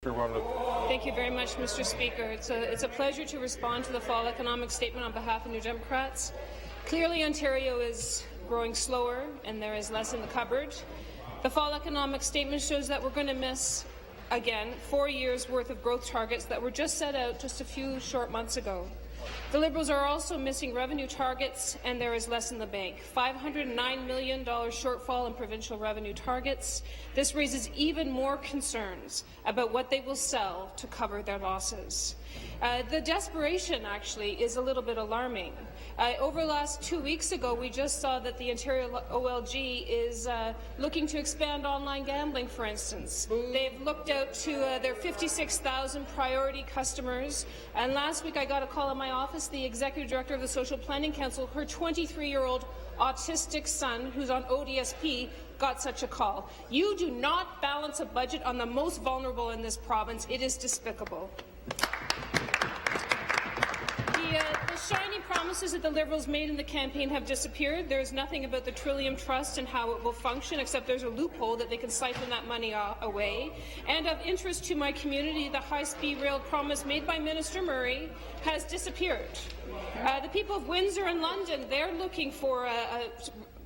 Thank you very much, Mr. Speaker. It's a pleasure to respond to the fall economic statement on behalf of New Democrats. Clearly, Ontario is growing slower and there is less in the cupboard. The fall economic statement shows that we're going to miss, again, 4 years' worth of growth targets that were just set out just a few short months ago. The Liberals are also missing revenue targets, and there is less in the bank. $509 million shortfall in provincial revenue targets. This raises even more concerns about what they will sell to cover their losses. The desperation, actually, is a little bit alarming. Over the last 2 weeks ago, we just saw that the Ontario OLG is looking to expand online gambling, for instance. They've looked out to their 56,000 priority customers, and last week I got a call in my office, the Executive Director of the Social Planning Council, her 23-year-old autistic son, who's on ODSP, got such a call. You do not balance a budget on the most vulnerable in this province. It is despicable. The shiny promises that the Liberals made in the campaign have disappeared. There is nothing about the Trillium Trust and how it will function, except there's a loophole that they can siphon that money away. And of interest to my community, the high-speed rail promise made by Minister Murray has disappeared. The people of Windsor and London, they're looking for a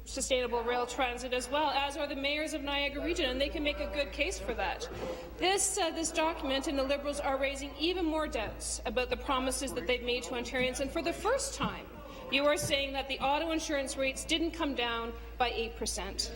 sustainable rail transit as well, as are the mayors of Niagara Region, and they can make a good case for that. This document and the Liberals are raising even more doubts about the promises that they've made to Ontarians, and for the first time, you are saying that the auto insurance rates didn't come down by 8%,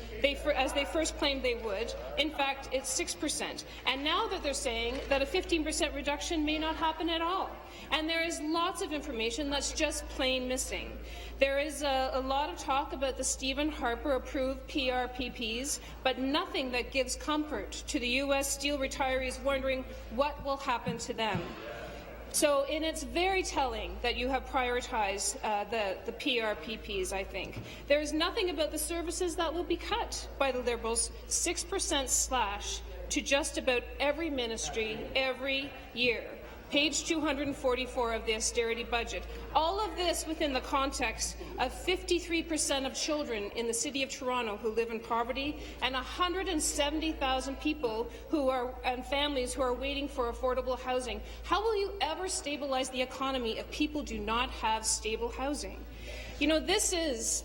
as they first claimed they would. In fact, it's 6%. And now that they're saying that a 15% reduction may not happen at all. And there is lots of information that's just plain missing. There is a lot of talk about the Stephen Harper-approved PRPPs, but nothing that gives comfort to the U.S. steel retirees wondering what will happen to them. So, and it's very telling that you have prioritized the PRPPs, I think. There is nothing about the services that will be cut by the Liberals' 6% slash to just about every ministry every year. Page 244 of the austerity budget. All of this within the context of 53% of children in the City of Toronto who live in poverty and 170,000 people and families who are waiting for affordable housing. How will you ever stabilize the economy if people do not have stable housing? You know, this is,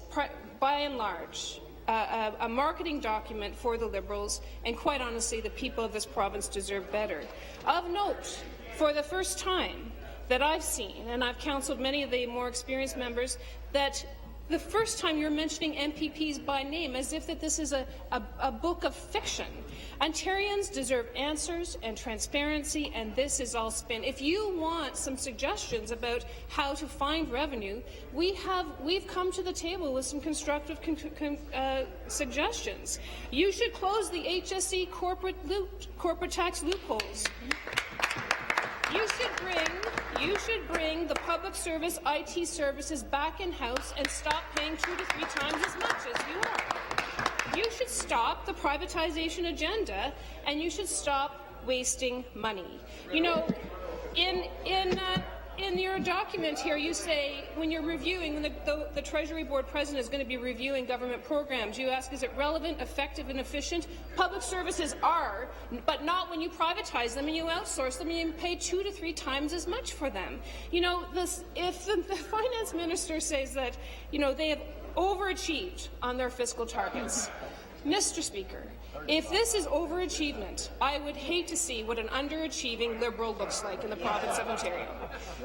by and large, a marketing document for the Liberals, and quite honestly, the people of this province deserve better. Of note, for the first time that I've seen, and I've counselled many of the more experienced members, that the first time you're mentioning MPPs by name, as if that this is a book of fiction. Ontarians deserve answers and transparency, and this is all spin. If you want some suggestions about how to find revenue, we've come to the table with some constructive suggestions. You should close the HSE corporate tax loopholes. You should bring the public service IT services back in-house and stop paying 2 to 3 times as much as you are. You should stop the privatization agenda, and you should stop wasting money. You know, in your document here, you say when you're reviewing, when the Treasury Board President is going to be reviewing government programs, you ask, is it relevant, effective, and efficient? Public services are, but not when you privatize them and you outsource them and you pay 2 to 3 times as much for them. You know, if the Finance Minister says that, you know, they have overachieved on their fiscal targets, Mr. Speaker, if this is overachievement, I would hate to see what an underachieving Liberal looks like in the province of Ontario.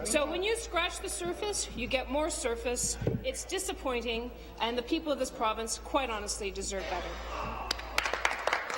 So when you scratch the surface, you get more surface. It's disappointing, and the people of this province, quite honestly, deserve better.